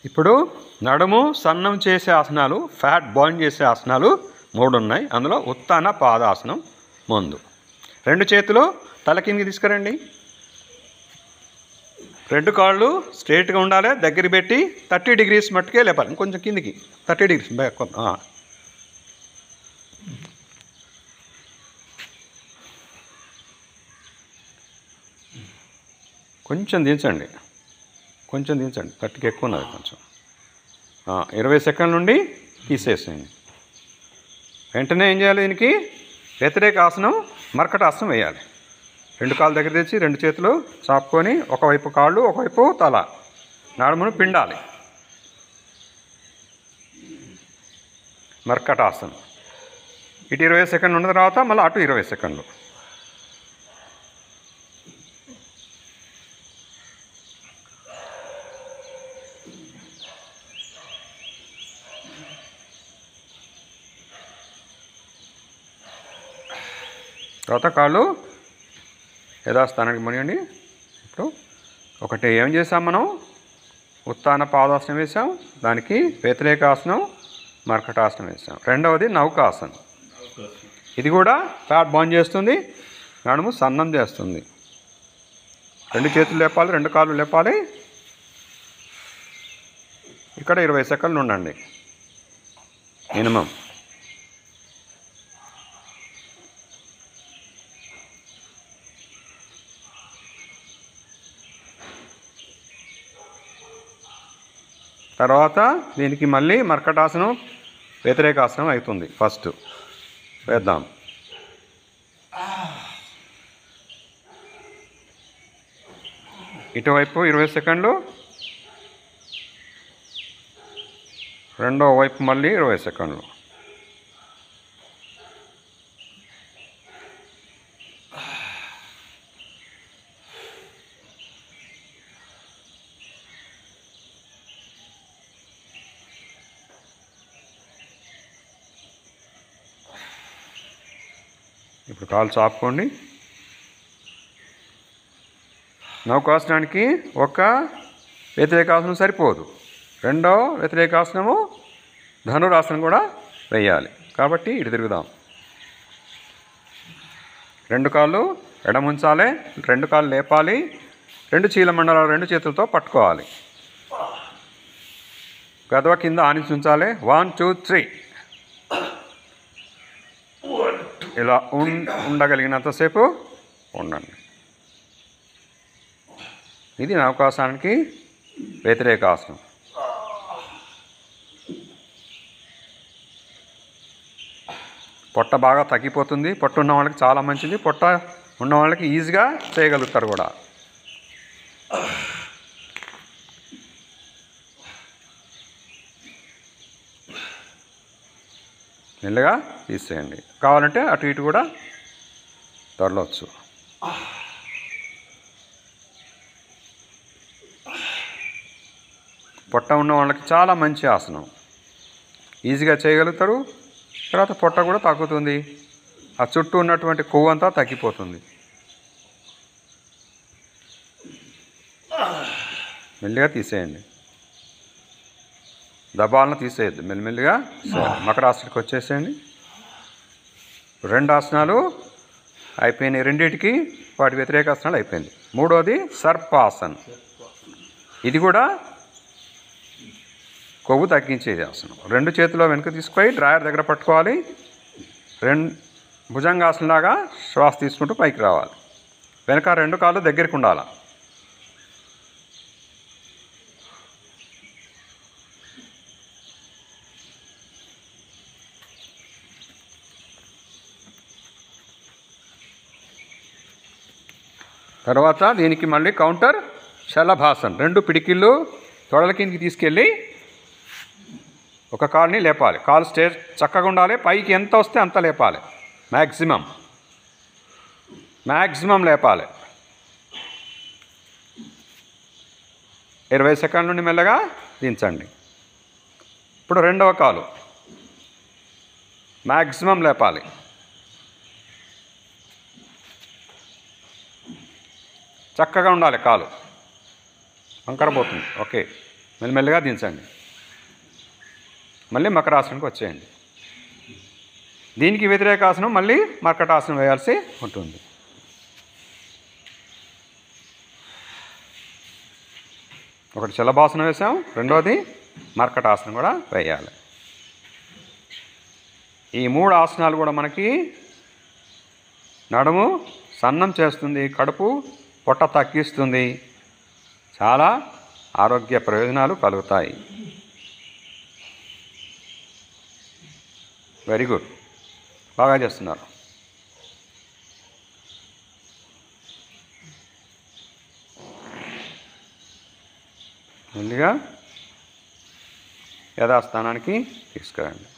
ఇప్పుడు నడుము సన్నం చేసే ఆసనాలు, ఫ్యాట్ బర్న్ చేసే ఆసనాలు 3 ఉన్నాయి. అందులో ఉత్తాన పాదాసనం ముందు. 2 చేతులు తల కిందికి తీసుకురండి. 2 కాళ్ళు స్ట్రైట్గా ఉండాలి. దగ్గర పెట్టి 30 degrees మట్టుకే లేపాలి. ఇంకొంచెం కిందికి 30 degrees బ్యాక్. కొంచెం దించండి, 30కి ఎక్కువ ఉన్నది కొంచెం. 20 సెకండ్ల నుండి తీసేసేయండి. వెంటనే ఏం చేయాలి? దీనికి వ్యతిరేక ఆసనం, మర్కటాసనం వేయాలి. 2 కాళ్ళు దగ్గర తెచ్చి 2 చేతులు చాపుకొని ఒకవైపు కాళ్ళు ఒకవైపు తల, నడుమును పిండాలి. మర్కటాసనం. ఇటు 20 సెకండ్లు ఉన్న తర్వాత మళ్ళీ అటు 20 సెకండ్లు. తర్వాత కాళ్ళు యథాస్థానానికి మునియండి. ఇప్పుడు ఒకటి ఏం చేసాం మనం? ఉత్తాన పాదాసనం వేసాం, దానికి వ్యతిరేకాసనం మర్కటాసనం వేసాం. రెండవది నౌకాసనం. ఇది కూడా ఫ్యాట్ బర్న్ చేస్తుంది, నడుము సన్నం చేస్తుంది. 2 చేతులు లేపాలి, 2 కాళ్ళు లేపాలి. ఇక్కడ 20 సెకండ్లు ఉండండి మినిమం. తర్వాత దీనికి మళ్ళీ మర్కటాసనం వ్యతిరేకాసనం అవుతుంది. ఫస్ట్ వేద్దాం. ఇటువైపు 20 సెకండ్లు, రెండో వైపు మళ్ళీ 20 సెకండ్లు. ఇప్పుడు కాలు చాపుకోండి. నౌకాసనానికి ఒక వ్యతిరేకాసనం సరిపోదు, రెండో వ్యతిరేకాసనము ధనురాసనం కూడా వేయాలి. కాబట్టి ఇటు తిరుగుదాం. 2 కాళ్ళు ఎడముంచాలి, 2 కాళ్ళు లేపాలి, 2 చీల మండలాలు 2 చేతులతో పట్టుకోవాలి. గదవ కింద ఆనించి ఉంచాలి. 1 2 3 ఇలా ఉండగలిగినంతసేపు ఉండండి. ఇది నౌకాసనానికి వ్యతిరేకాసనం. పొట్ట బాగా తగ్గిపోతుంది. పొట్ట ఉన్న వాళ్ళకి చాలా మంచిది, పొట్ట ఉన్న వాళ్ళకి ఈజీగా చేయగలుగుతారు కూడా. మెల్లగా తీసేయండి. కావాలంటే అటు ఇటు కూడా తరలవచ్చు. పొట్ట ఉన్న వాళ్ళకి చాలా మంచి ఆసనం, ఈజీగా చేయగలుగుతారు. తర్వాత పొట్ట కూడా తగ్గుతుంది, ఆ చుట్టూ ఉన్నటువంటి కొవ్వు అంతా తగ్గిపోతుంది. మెల్లిగా తీసేయండి, దబాలను తీసేయద్దు, మెల్లిమెల్లిగా మకరాసనకి వచ్చేసేయండి. 2 ఆసనాలు అయిపోయినాయి, రెండింటికి వాటి వ్యతిరేక ఆసనాలు అయిపోయింది. మూడోది సర్పాసన్. ఇది కూడా కొవ్వు తగ్గించేది ఆసనం. 2 చేతుల్లో వెనుక తీసుకొని డ్రాయర్ దగ్గర పట్టుకోవాలి. భుజంగాసనలాగా శ్వాస తీసుకుంటూ పైకి రావాలి. వెనక 2 కాళ్ళు దగ్గరికి ఉండాలి. తర్వాత దీనికి మళ్ళీ కౌంటర్ శలభాసన్. 2 పిడికిళ్ళు తొడల కిందికి తీసుకెళ్ళి ఒక కాలుని లేపాలి. కాలు చక్కగా ఉండాలి, పైకి ఎంత వస్తే అంత లేపాలి. మ్యాక్సిమం లేపాలి. 20 సెకండ్ల నుండి మెల్లగా దించండి. ఇప్పుడు రెండవ కాలు మ్యాక్సిమం లేపాలి. చక్కగా ఉండాలి, కాలు వంకరపోతుంది. ఓకే. మెల్లిమెల్లిగా దించండి. మళ్ళీ మకరాసనంకి వచ్చేయండి. దీనికి వ్యతిరేకాసనం మళ్ళీ మర్కటాసనం వేయాల్సి ఉంటుంది. ఒకటి శలభాసనం వేసాం, రెండోది మర్కటాసనం కూడా వేయాలి. ఈ 3 ఆసనాలు కూడా మనకి నడుము సన్నం చేస్తుంది, కడుపు పొట్ట తగ్గిస్తుంది, చాలా ఆరోగ్య ప్రయోజనాలు కలుగుతాయి. వెరీ గుడ్, బాగా చేస్తున్నారు. ముందుగా యథాస్థానానికి తీసుకురండి.